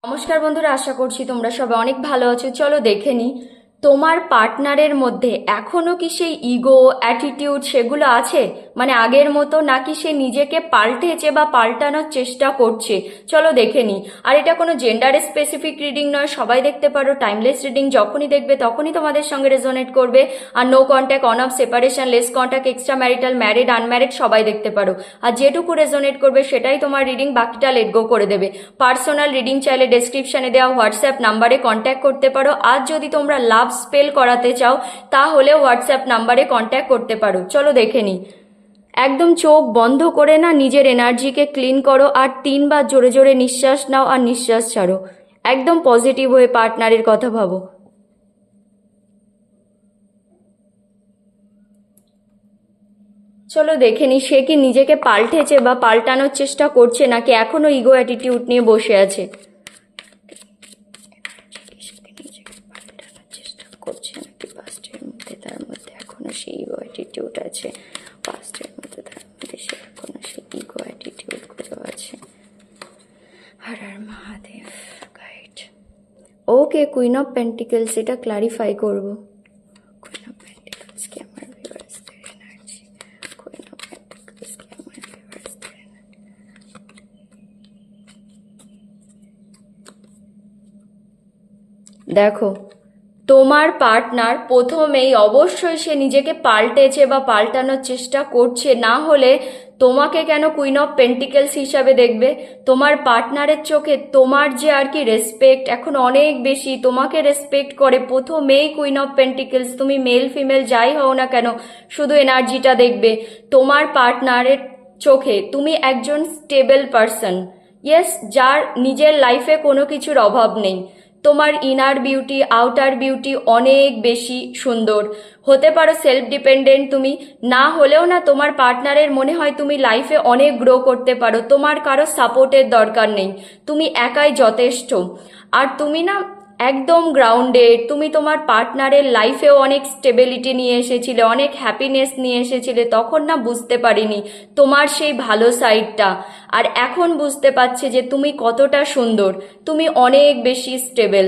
নমস্কার বন্ধুরা, আশা করছি তোমরা সবাই অনেক ভালো আছো। চলো দেখে নিই তোমার পার্টনারের মধ্যে এখনো কি সেই ইগো অ্যাটিটিউড সেগুলো আছে, মানে আগের মতো, নাকি সে নিজেকে পাল্টেছে বা পাল্টানোর চেষ্টা করছে। চলো দেখে নিই। আর এটা কোনো জেন্ডার স্পেসিফিক রিডিং নয়, সবাই দেখতে পারো। টাইমলেস রিডিং, যখনই দেখবে তখনই তোমাদের সঙ্গে রেজোনেট করবে। আর no contact, on off, separation, less contact, extra marital, married, unmarried সবাই দেখতে পারো। আর যেটুকু রেজোনেট করবে সেটাই তোমার রিডিং, বাকিটা লেট গো করে দেবে। পার্সোনাল রিডিং চাইলে ডেসক্রিপশনে দেওয়া হোয়াটসঅ্যাপ নাম্বারে কন্ট্যাক্ট করতে পারো। আর যদি তোমরা লাভ স্পেল করাতে চাও তাহলে হোয়াটসঅ্যাপ নাম্বারে কন্ট্যাক্ট করতে পারো। চলো দেখে নিই। একদম চোখ বন্ধ করে না নিজের এনার্জিকে ক্লিন করো, আর 3 বার জোরে জোরে নিঃশ্বাস নাও আর নিঃশ্বাস ছাড়ো। একদম পজিটিভ হয়ে পার্টনারের কথা ভাবো। চলো দেখে নি সে কি নিজেকে পাল্টেছে বা পাল্টানোর চেষ্টা করছে, নাকি এখনো ইগো অ্যাটিটিউড নিয়ে বসে আছে। করছে নাকি পাস্টের মধ্যে তার মধ্যে এখনো সেই ইগো অ্যাটিটিউড আছে। পাস্টের মধ্যে তার মধ্যে সে এখনো সেই ইগো অ্যাটিটিউড গুলো আছে। Har Har Mahadev, guide. Okay, queen of pentacles, এটা ক্লারিফাই করবো। কুইন অফ পেন্টিকলস কি আমার ভিউয়ার্সদের এনার্জি? কুইন অফ পেন্টিকলস কি আমার ভিউয়ার্সদের এনার্জি? দেখো, তোমার পার্টনার প্রথমেই অবশ্যই সে নিজেকে পাল্টেছে বা পাল্টানোর চেষ্টা করছে, না হলে তোমাকে কেন কুইন অফ পেন্টিকেলস হিসাবে দেখবে? তোমার পার্টনারের চোখে তোমার যে আর কি রেসপেক্ট এখন অনেক বেশি, তোমাকে রেসপেক্ট করে প্রথমেই কুইন অফ পেন্টিকেলস। তুমি মেল ফিমেল যাই হও না কেন, শুধু এনার্জিটা দেখবে। তোমার পার্টনারের চোখে তুমি একজন স্টেবল পারসন, ইয়েস, যার নিজের লাইফে কোনো কিছুর অভাব নেই। তোমার ইনার বিউটি, আউটার বিউটি অনেক বেশি সুন্দর। হতে পারো সেলফ ডিপেন্ডেন্ট তুমি, না হলেও না তোমার পার্টনারের মনে হয় তুমি লাইফে অনেক গ্রো করতে পারো, তোমার কারো সাপোর্টের দরকার নেই, তুমি একাই যথেষ্ট। আর তুমি না একদম গ্রাউন্ডেড। তুমি তোমার পার্টনারের লাইফেও অনেক স্টেবিলিটি নিয়ে এসেছিলে, অনেক হ্যাপিনেস নিয়ে এসেছিলে, তখন না বুঝতে পারিনি তোমার সেই ভালো সাইডটা। আর এখন বুঝতে পারছে যে তুমি কতটা সুন্দর, তুমি অনেক বেশি স্টেবল।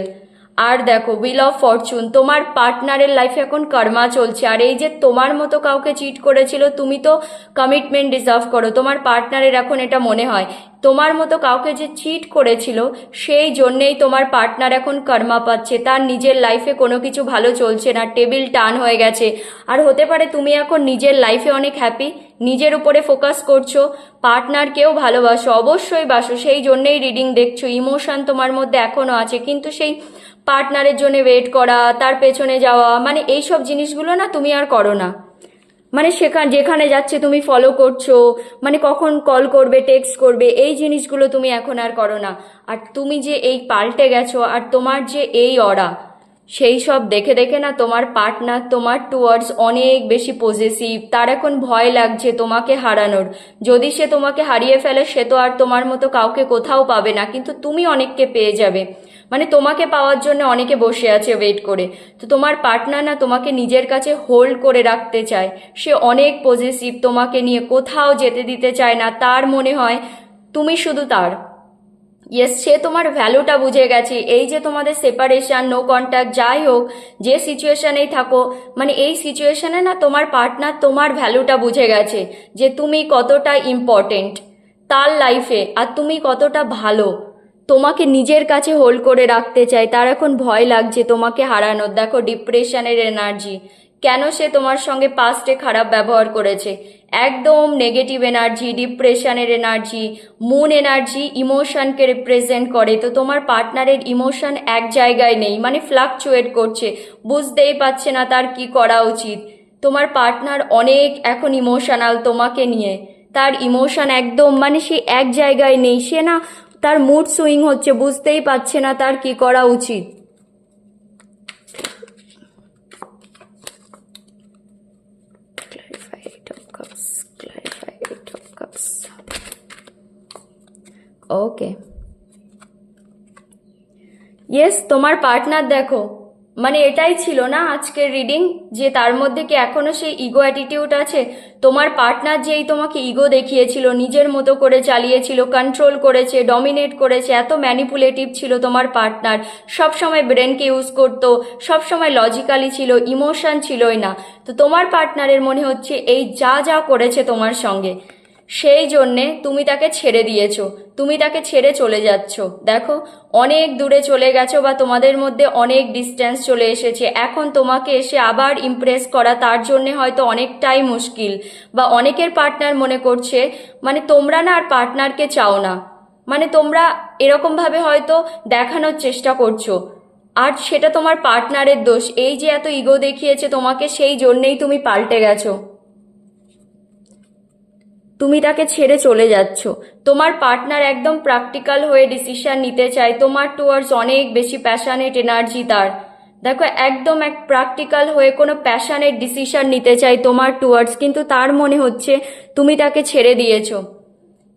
আর দেখো, হুইল অফ ফরচুন, তোমার পার্টনারের লাইফে এখন কর্মা চলছে। আর এই যে তোমার মতো কাউকে চিট করেছিল, তুমি তো কমিটমেন্ট ডিজার্ভ করো। তোমার পার্টনারের এখন এটা মনে হয় তোমার মতো কাউকে যে চিট করেছিল সেই জন্যেই তোমার পার্টনার এখন কর্মা পাচ্ছে, তার নিজের লাইফে কোনো কিছু ভালো চলছে না, টেবিল টার্ন হয়ে গেছে। আর হতে পারে তুমি এখন নিজের লাইফে অনেক হ্যাপি, নিজের উপরে ফোকাস করছো, পার্টনারকেও ভালোবাসো, অবশ্যই বাসো, সেই জন্যেই রিডিং দেখছো। ইমোশন তোমার মধ্যে এখনো আছে, কিন্তু সেই পার্টনারের জন্য ওয়েট করা, তার পেছনে যাওয়া, মানে এইসব জিনিসগুলো না তুমি আর করো না। মানে সেখানে যেখানে যাচ্ছে তুমি ফলো করছো, মানে কখন কল করবে, টেক্সট করবে, এই জিনিসগুলো তুমি এখন আর করো না। আর তুমি যে এই পাল্টে গেছো আর তোমার যে এই অরা, সেই সব দেখে দেখে না তোমার পার্টনার তোমার টুয়ার্ডস অনেক বেশি পজেসিভ। তার এখন ভয় লাগছে তোমাকে হারানোর। যদি সে তোমাকে হারিয়ে ফেলে সে তো আর তোমার মতো কাউকে কোথাও পাবে না, কিন্তু তুমি অনেককে পেয়ে যাবে। মানে তোমাকে পাওয়ার জন্য অনেকে বসে আছে ওয়েট করে। তো তোমার পার্টনার না তোমাকে নিজের কাছে হোল্ড করে রাখতে চায়। সে অনেক পজেসিভ, তোমাকে নিয়ে কোথাও যেতে দিতে চায় না, তার মনে হয় তুমি শুধু তার। ইয়েস, সে তোমার ভ্যালুটা বুঝে গেছে। এই যে তোমাদের সেপারেশন, নো কন্ট্যাক্ট, যাই হোক যে সিচুয়েশনেই থাকো, মানে এই সিচুয়েশনে না তোমার পার্টনার তোমার ভ্যালুটা বুঝে গেছে, যে তুমি কতটা ইম্পর্টেন্ট তার লাইফে, আর তুমি কতটা ভালো। তোমাকে নিজের কাছে হোল্ড করে রাখতে চাই, তার এখন ভয় লাগছে তোমাকে হারানোর। দেখো, ডিপ্রেশনের এনার্জি, কেন সে তোমার সঙ্গে পাস্টে খারাপ ব্যবহার করেছে, একদম নেগেটিভ এনার্জি, ডিপ্রেশনের এনার্জি। মুন এনার্জি ইমোশনকে রিপ্রেজেন্ট করে। তো তোমার পার্টনারের ইমোশন এক জায়গায় নেই, মানে ফ্লাকচুয়েট করছে, বুঝতেই পারছে না তার কি করা উচিত। তোমার পার্টনার অনেক এখন ইমোশনাল তোমাকে নিয়ে, তার ইমোশন একদম মানে সে এক জায়গায় নেই, সে না তার মুড সুইং হচ্ছে, বুঝতেই পারছে না তার কি করা উচিত। ওকে, ইয়েস, তোমার পার্টনার দেখো মানে এটাই ছিল না আজকের রিডিং, যে তার মধ্যে কি এখনো সেই ইগো অ্যাটিটিউড আছে? তোমার পার্টনার যেই তোমাকে ইগো দেখিয়েছিল, নিজের মতো করে চালিয়েছিল, কন্ট্রোল করেছে, ডমিনেট করেছে, এত ম্যানিপুলেটিভ ছিল তোমার পার্টনার, সব সময় ব্রেনকে ইউজ করতো, সব সময় লজিক্যালি ছিল, ইমোশন ছিলই না। তো তোমার পার্টনারের মনে হচ্ছে এই যা যা করেছে তোমার সঙ্গে, সেই জন্যে তুমি তাকে ছেড়ে দিয়েছো, তুমি তাকে ছেড়ে চলে যাচ্ছ। দেখো, অনেক দূরে চলে গেছো বা তোমাদের মধ্যে অনেক ডিস্টেন্স চলে এসেছে। এখন তোমাকে এসে আবার ইমপ্রেস করা তার জন্যে হয়তো অনেকটাই মুশকিল, বা অনেকের পার্টনার মনে করছে মানে তোমরা না আর পার্টনারকে চাও না, মানে তোমরা এরকমভাবে হয়তো দেখানোর চেষ্টা করছো, আর সেটা তোমার পার্টনারের দোষ। এই যে এত ইগো দেখিয়েছে তোমাকে, সেই জন্যেই তুমি পাল্টে গেছো, তুমি তাকে ছেড়ে চলে যাচ্ছ। তোমার পার্টনার একদম প্র্যাকটিক্যাল হয়ে ডিসিশন নিতে চায়, তোমার টুয়ার্ডস অনেক বেশি প্যাশনেট এনার্জি তার। দেখো, একদম এক প্র্যাকটিক্যাল হয়ে কোনো প্যাশনেট ডিসিশন নিতে চাই তোমার টুয়ার্ডস, কিন্তু তার মনে হচ্ছে তুমি তাকে ছেড়ে দিয়েছো।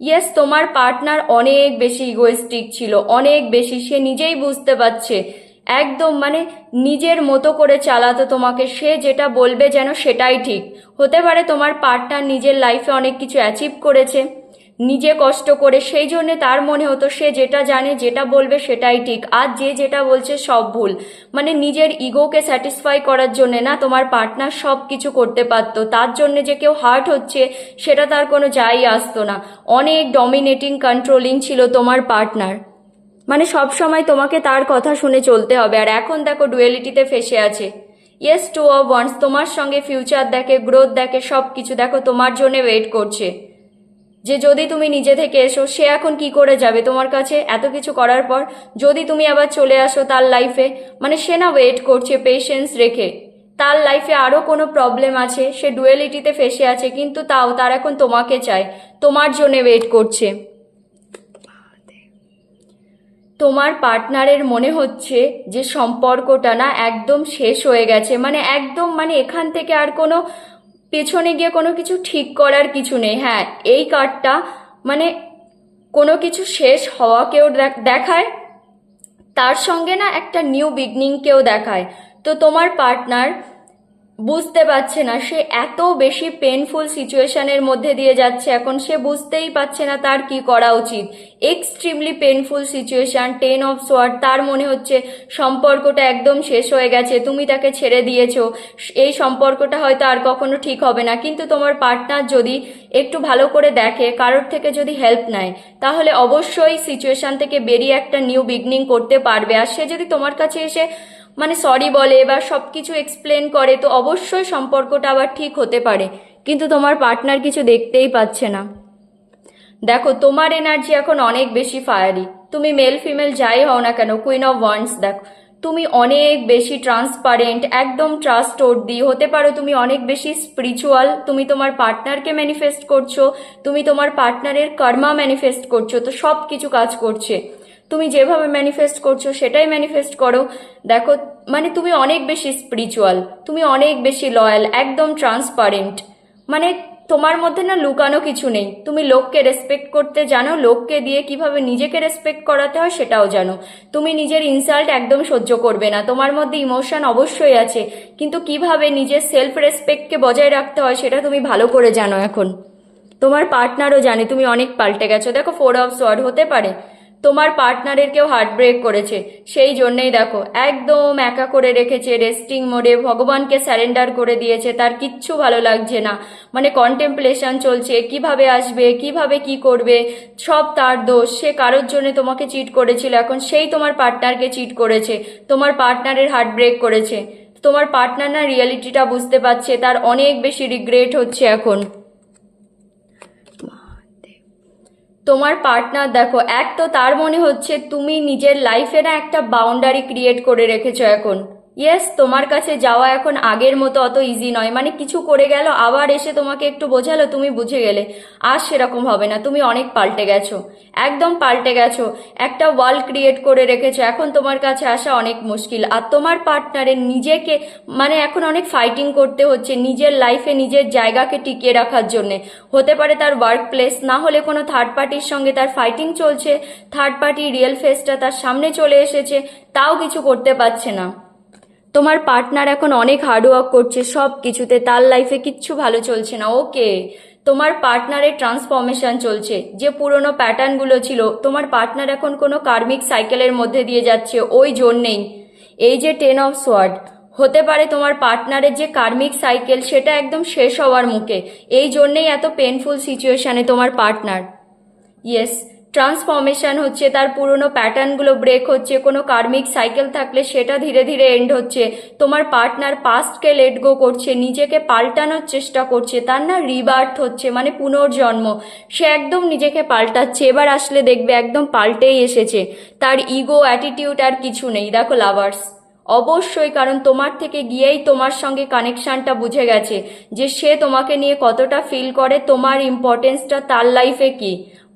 ইয়েস, তোমার পার্টনার অনেক বেশি ইগোয়েস্টিক ছিল, অনেক বেশি, সে নিজেই বুঝতে পারছে, একদম মানে নিজের মতো করে চালাতো তোমাকে, সে যেটা বলবে যেন সেটাই ঠিক। হতে পারে তোমার পার্টনার নিজের লাইফে অনেক কিছু অ্যাচিভ করেছে নিজে কষ্ট করে, সেই জন্যে তার মনে হতো সে যেটা জানে, যেটা বলবে সেটাই ঠিক, আর যে যেটা বলছে সব ভুল। মানে নিজের ইগোকে স্যাটিসফাই করার জন্যে না তোমার পার্টনার সব কিছু করতে পারতো, তার জন্যে যে কেউ হার্ট হচ্ছে সেটা তার কোনো যাই আসতো না। অনেক ডমিনেটিং, কন্ট্রোলিং ছিল তোমার পার্টনার, মানে সব সময় তোমাকে তার কথা শুনে চলতে হবে। আর এখন দেখো ডুয়েলিটিতে ফেসে আছে। ইয়েস, টু অফ ওয়ান্স, তোমার সঙ্গে ফিউচার দেখে, গ্রোথ দেখে, সব কিছু দেখো তোমার জন্য ওয়েট করছে, যে যদি তুমি নিজে থেকে এসো, সে এখন কি করে যাবে তোমার কাছে এত কিছু করার পর? যদি তুমি আবার চলে আসো তার লাইফে, মানে সে না ওয়েট করছে পেশেন্স রেখে। তার লাইফে আরও কোনো প্রবলেম আছে, সে ডুয়েলিটিতে ফেসে আছে, কিন্তু তাও তার এখন তোমাকে চায়, তোমার জন্য ওয়েট করছে। তোমার পার্টনারের মনে হচ্ছে যে সম্পর্কটা না একদম শেষ হয়ে গেছে, মানে একদম, মানে এখান থেকে আর কোনো পেছনে গিয়ে কোনো কিছু ঠিক করার কিছু নেই। হ্যাঁ, এই কার্ডটা মানে কোনো কিছু শেষ হওয়াকেও দেখায়, তার সঙ্গে না একটা নিউ বিগনিংকেও দেখায়। তো তোমার পার্টনার বুঝতে পারছে না, সে এত বেশি পেনফুল সিচুয়েশনের মধ্যে দিয়ে যাচ্ছে, এখন সে বুঝতেই পারছে না তার কি করা উচিত। Extremely painful situation, 10 of sword, তার মনে হচ্ছে সম্পর্কটা একদম শেষ হয়ে গেছে, তুমি তাকে ছেড়ে দিয়েছো, এই সম্পর্কটা হয়তো আর কখনো ঠিক হবে না। কিন্তু তোমার পার্টনার যদি একটু ভালো করে দেখে, কারোর থেকে যদি হেল্প নেয়, তাহলে অবশ্যই সিচুয়েশন থেকে বেরিয়ে একটা নিউ বিগনিং করতে পারবে। আর সে যদি তোমার কাছে এসে মানে সরি বলে বা সব কিছু এক্সপ্লেন করে, তো অবশ্যই সম্পর্কটা আবার ঠিক হতে পারে। কিন্তু তোমার পার্টনার কিছু দেখতেই পাচ্ছে না। দেখো, তোমার এনার্জি এখন অনেক বেশি ফায়ারি, তুমি মেল ফিমেল যাই হও না কেন, কুইন অফ ওয়ান্ডস, দেখো তুমি অনেক বেশি ট্রান্সপারেন্ট, একদম ট্রাস্টওয়ার্দি হতে পারো, তুমি অনেক বেশি স্পিরিচুয়াল, তুমি তোমার পার্টনারকে ম্যানিফেস্ট করছো, তুমি তোমার পার্টনারের কর্মা ম্যানিফেস্ট করছো, তো সব কিছু কাজ করছে। তুমি যেভাবে ম্যানিফেস্ট করছো সেটাই ম্যানিফেস্ট করো। দেখো, মানে তুমি অনেক বেশি স্পিরিচুয়াল, তুমি অনেক বেশি লয়াল, একদম ট্রান্সপারেন্ট, মানে তোমার মধ্যে না লুকানো কিছু নেই। তুমি লোককে রেসপেক্ট করতে জানো, লোককে দিয়ে কিভাবে নিজেকে রেসপেক্ট করাতে হয় সেটাও জানো। তুমি নিজের ইনসাল্ট একদম সহ্য করবে না, তোমার মধ্যে ইমোশন অবশ্যই আছে, কিন্তু কিভাবে নিজের সেলফ রেসপেক্টকে বজায় রাখতে হয় সেটা তুমি ভালো করে জানো এখন। তোমার পার্টনারও জানে তুমি অনেক পাল্টে গেছো। দেখো, 4 অফ সোয়ার্ড, হতে পারে তোমার পার্টনারের কেউ হার্ট ব্রেক করেছে, সেই জন্যেই দেখো একদম একা করে রেখেছে, রেস্টিং মোডে, ভগবানকে স্যারেন্ডার করে দিয়েছে, তার কিচ্ছু ভালো লাগছে না, মানে কন্টেম্পলেশন চলছে, কিভাবে আসবে, কিভাবে কি করবে, সব তার দোষ। সে কারোর জন্য তোমাকে চিট করেছিল, এখন সেই তোমার পার্টনারকে চিট করেছে, তোমার পার্টনারের হার্ট ব্রেক করেছে। তোমার পার্টনার না রিয়েলিটিটা বুঝতে পারছে, তার অনেক বেশি রিগ্রেট হচ্ছে এখন। তোমার পার্টনার দেখো, এক তো তার মনে হচ্ছে তুমি নিজের লাইফে না একটা বাউন্ডারি ক্রিয়েট করে রেখেছো এখন। ইয়েস, তোমার কাছে যাওয়া এখন আগের মতো অত ইজি নয়, মানে কিছু করে গেল আবার এসে তোমাকে একটু বোঝালো, তুমি বুঝে গেলে, আর সেরকম হবে না, তুমি অনেক পাল্টে গেছো, একদম পাল্টে গেছো, একটা ওয়াল ক্রিয়েট করে রেখেছো, এখন তোমার কাছে আসা অনেক মুশকিল। আর তোমার পার্টনারের নিজেকে মানে এখন অনেক ফাইটিং করতে হচ্ছে নিজের লাইফে নিজের জায়গাকে টিকিয়ে রাখার জন্যে। হতে পারে তার ওয়ার্ক প্লেস, না হলে কোনো থার্ড পার্টির সঙ্গে তার ফাইটিং চলছে, থার্ড পার্টি রিয়েল ফেসটা তার সামনে চলে এসেছে, তাও কিছু করতে পারছে না। তোমার পার্টনার এখন অনেক হার্ডওয়ার্ক করছে সব কিছুতে, তার লাইফে কিচ্ছু ভালো চলছে না। ওকে, তোমার পার্টনারের ট্রান্সফরমেশন চলছে। যে পুরনো প্যাটার্নগুলো ছিল, তোমার পার্টনার এখন কোনো কার্মিক সাইকেলের মধ্যে দিয়ে যাচ্ছে, ওই জন্যেই এই যে 10 অফ সোয়ার্ড, হতে পারে তোমার পার্টনারের যে কার্মিক সাইকেল সেটা একদম শেষ হওয়ার মুখে, এই জন্যেই এত পেনফুল সিচুয়েশানে তোমার পার্টনার। ইয়েস, ট্রান্সফরমেশন হচ্ছে, তার পুরনো প্যাটার্নগুলো ব্রেক হচ্ছে, কোনো কার্মিক সাইকেল থাকলে সেটা ধীরে ধীরে এন্ড হচ্ছে। তোমার পার্টনার পাস্টকে লেট গো করছে, নিজেকে পাল্টানোর চেষ্টা করছে, তার না রিবার্থ হচ্ছে, মানে পুনর্জন্ম। সে একদম নিজেকে পাল্টাচ্ছে, এবার আসলে দেখবে একদম পাল্টেই এসেছে। তার ইগো অ্যাটিটিউড আর কিছু নেই। দেখো লাভার্স, অবশ্যই, কারণ তোমার থেকে গিয়েই তোমার সঙ্গে কানেকশনটা বুঝে গেছে যে সে তোমাকে নিয়ে কতটা ফিল করে, তোমার ইম্পর্টেন্সটা তার লাইফে কি।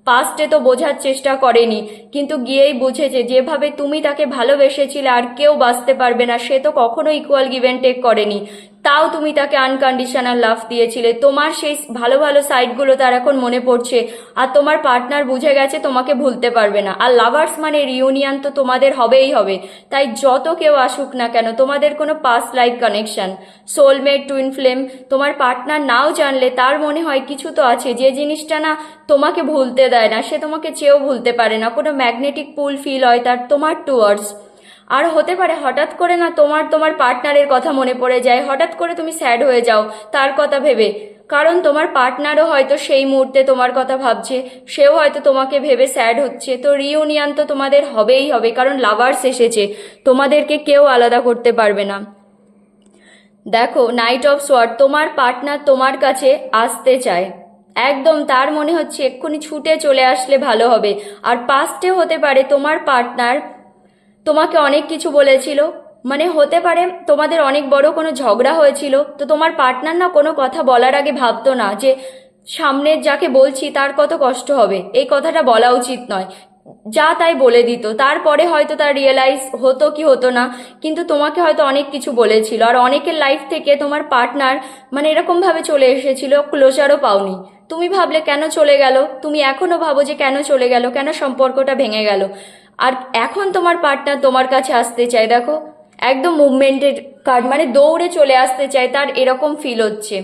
পাস্টে তো বোঝার চেষ্টা করেনি, কিন্তু গিয়েই বুঝেছে যেভাবে তুমি তাকে ভালোবেসেছিলে আর কেউ বাঁচতে পারবে না, সে তো কখনো ইকুয়াল গিভ অ্যান্ড টেক করেনি। তাও তুমি তাকে আনকন্ডিশনাল লাভ দিয়েছিলে। তোমার সেই ভালো ভালো সাইডগুলো তার এখন মনে পড়ছে, আর তোমার পার্টনার বুঝে গেছে তোমাকে ভুলতে পারবে না। আর লাভার্স মানে রিউনিয়ন তো তোমাদের হবেই হবে, তাই যত কেউ আসুক না কেন, তোমাদের কোনো past life connection, soulmate, twin flame, তোমার পার্টনার নাও জানলে তার মনে হয় কিছু তো আছে যে জিনিসটা না তোমাকে ভুলতে দেয় না, সে তোমাকে চেয়েও ভুলতে পারে না। কোনো ম্যাগনেটিক পুল ফিল হয় তার তোমার টুয়ার্ডস। আর হতে পারে হঠাৎ করে না তোমার পার্টনারের কথা মনে পড়ে যায়, হঠাৎ করে তুমি স্যাড হয়ে যাও তার কথা ভেবে, কারণ তোমার পার্টনারও হয়তো সেই মুহূর্তে তোমার কথা ভাবছে, সেও হয়তো তোমাকে ভেবে স্যাড হচ্ছে। তো রিউনিয়ন তো তোমাদের হবেই হবে, কারণ লাভার্স এসেছে, তোমাদেরকে কেউ আলাদা করতে পারবে না। দেখো নাইট অফ সোয়ার্ড, তোমার পার্টনার তোমার কাছে আসতে চায় একদম, তার মনে হচ্ছে এক্ষুনি ছুটে চলে আসলে ভালো হবে। আর পাস্টে হতে পারে তোমার পার্টনার তোমাকে অনেক কিছু বলেছিল, মানে হতে পারে তোমাদের অনেক বড় কোনো ঝগড়া হয়েছিল, তো তোমার পার্টনার না কোনো কথা বলার আগে ভাবতো না যে সামনের যাকে বলছি তার কত কষ্ট হবে, এই কথাটা বলা উচিত নয়, যা তাই বলে দিত। তারপরে হয়তো তার রিয়েলাইজ হতো কি হতো না, কিন্তু তোমাকে হয়তো অনেক কিছু বলেছিল। আর অনেকের লাইফ থেকে তোমার পার্টনার মানে এরকমভাবে চলে এসেছিল, ক্লোজারও পাওনি। তুমি ভাবলে কেন চলে গেল, তুমি এখনো ভাবো যে কেন চলে গেল, কেন সম্পর্কটা ভেঙে গেল। আর এখন তোমার পার্টনার তোমার কাছে আসতে চায়, দেখো একদম মুভমেন্টের কার্ড, মানে দৌড়ে চলে আসতে চায়, তার এরকম ফিল হচ্ছে।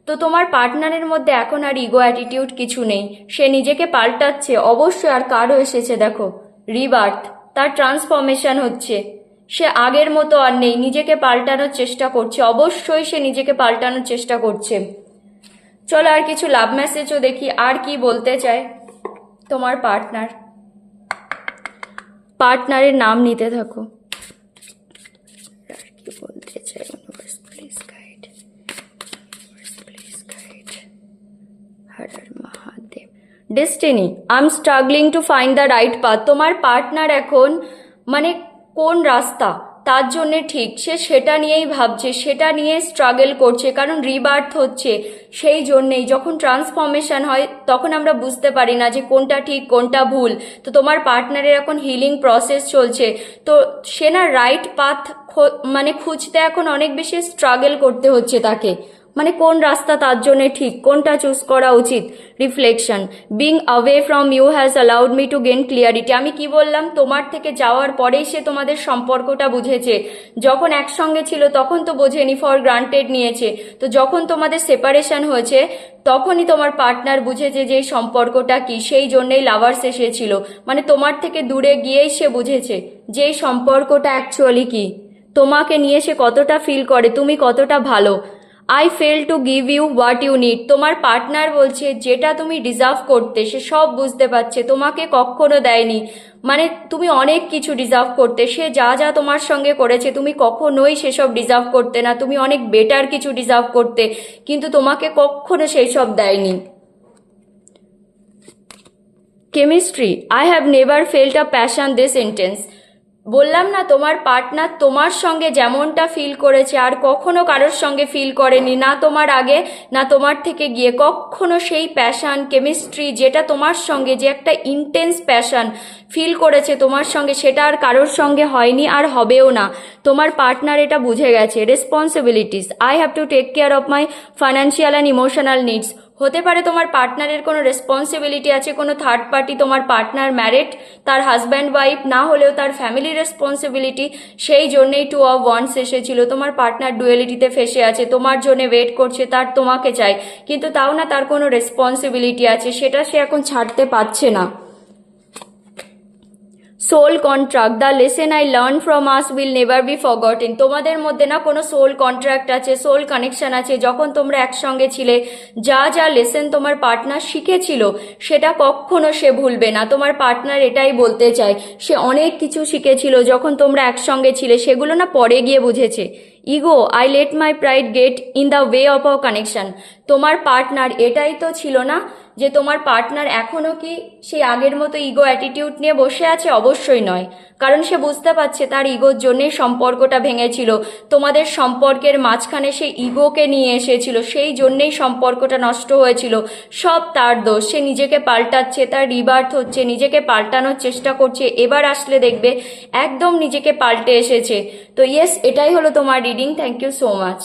তো তোমার পার্টনারের মধ্যে এখন আর ইগো অ্যাটিটিউড কিছু নেই, সে নিজেকে পাল্টাচ্ছে অবশ্যই। আর কার্ডও এসেছে দেখো রিবার্থ, তার ট্রান্সফরমেশন হচ্ছে, সে আগের মতো আর নেই, নিজেকে পাল্টানোর চেষ্টা করছে, অবশ্যই সে নিজেকে পাল্টানোর চেষ্টা করছে। চলো আর কিছু লাভ মেসেজও দেখি, আর কি বলতে চায় তোমার পার্টনারের নাম নিতে থাকো, আর কি বলতে চাই। Universe please guide, universe please guide, Har Har Mahadev. Destiny, I am struggling to find the right path. তোমার পার্টনার এখন মানে কোন রাস্তা তার জন্যে ঠিক, সে সেটা নিয়েই ভাবছে, সেটা নিয়ে স্ট্রাগল করছে, কারণ রিবার্থ হচ্ছে। সেই জন্যেই যখন ট্রান্সফরমেশন হয় তখন আমরা বুঝতে পারি না যে কোনটা ঠিক কোনটা ভুল। তো তোমার পার্টনারের এখন হিলিং প্রসেস চলছে, তো সে না রাইট পাথ মানে খুঁজতে এখন অনেক বেশি স্ট্রাগল করতে হচ্ছে তাকে, মানে কোন রাস্তা তার জন্য ঠিক, কোনটা চুজ করা উচিত। Reflection, being away from you has allowed me to gain clarity. আমি কি বললাম, তোমার থেকে যাওয়ার পরেই সে তোমাদের সম্পর্কটা বুঝেছে, যখন একসঙ্গে ছিল তখন তো বোঝেনি, ফর গ্রান্টেড নিয়েছে। তো যখন তোমাদের সেপারেশন হয়েছে তখনই তোমার পার্টনার বুঝেছে যে এই সম্পর্কটা কি, সেই জন্যেই লাভার্স এসেছিল, মানে তোমার থেকে দূরে গিয়েই সে বুঝেছে যে এই সম্পর্কটা অ্যাকচুয়ালি কি, তোমাকে নিয়ে সে কতটা ফিল করে, তুমি কতটা ভালো। I fail to give you what you need. তোমার পার্টনার বলছে যেটা তুমি ডিজার্ভ করতে সে সব বুঝতে পারছে, তোমাকে কখনো দেয়নি, মানে তুমি অনেক কিছু ডিজার্ভ করতে, সে যা যা তোমার সঙ্গে করেছে তুমি কখনোই সেসব ডিজার্ভ করতে না, তুমি অনেক বেটার কিছু ডিজার্ভ করতে, কিন্তু তোমাকে কখনো সেই সব দেয়নি। Chemistry, I have never felt a passion this intense. বললাম না তোমার পার্টনার তোমার সঙ্গে যেমনটা ফিল করেছে আর কখনো কারোর সঙ্গে ফিল করেনি, না তোমার আগে না তোমার থেকে গিয়ে, কখনো সেই প্যাশন কেমিস্ট্রি যেটা তোমার সঙ্গে, যে একটা ইন্টেন্স প্যাশন ফিল করেছে তোমার সঙ্গে, সেটা আর কারোর সঙ্গে হয়নি আর হবেও না। তোমার পার্টনার এটা বুঝে গেছে। Responsibilities, I have to take care of my financial and emotional needs. হতে পারে তোমার পার্টনারের কোনো রেসপন্সিবিলিটি আছে, কোনো থার্ড পার্টি, তোমার পার্টনার ম্যারিড, তার হাজব্যান্ড ওয়াইফ, না হলেও তার ফ্যামিলি রেসপন্সিবিলিটি, সেই জন্যেই 2 of Wands এসেছিল। তোমার পার্টনার ডুয়েলিটিতে ফেসে আছে, তোমার জন্য ওয়েট করছে, তার তোমাকে চাই, কিন্তু তাও না তার কোনো রেসপন্সিবিলিটি আছে, সেটা সে এখন ছাড়তে পারছে না। Soul contract, the lesson I learn from us will never be forgotten. তোমাদের মধ্যে না কোনো সোল কন্ট্রাক্ট আছে, সোল কানেকশন আছে। যখন তোমরা একসঙ্গে ছিলে, যা যা লেসন তোমার পার্টনার শিখেছিল সেটা কখনো সে ভুলবে না। তোমার পার্টনার এটাই বলতে চায়, সে অনেক কিছু শিখেছিল যখন তোমরা একসঙ্গে ছিলে, সেগুলো না পরে গিয়ে বুঝেছে। Ego, I let my pride get in the way of our connection. তোমার পার্টনার এটাই তো ছিল না, যে তোমার পার্টনার এখনো কি সেই আগের মতো ইগো অ্যাটিটিউড নিয়ে বসে আছে? অবশ্যই নয়, কারণ সে বুঝতে পারছে তার ইগোর জন্যেই সম্পর্কটা ভেঙেছিল। তোমাদের সম্পর্কের মাঝখানে সে ইগোকে নিয়ে এসেছিল, সেই জন্যেই সম্পর্কটা নষ্ট হয়েছিল। সব তার দোষ। সে নিজেকে পাল্টাচ্ছে, তার রিবার্থ হচ্ছে, নিজেকে পাল্টানোর চেষ্টা করছে। এবার আসলে দেখবে একদম নিজেকে পাল্টে এসেছে। তো ইয়েস, এটাই হলো তোমার reading. Thank you so much.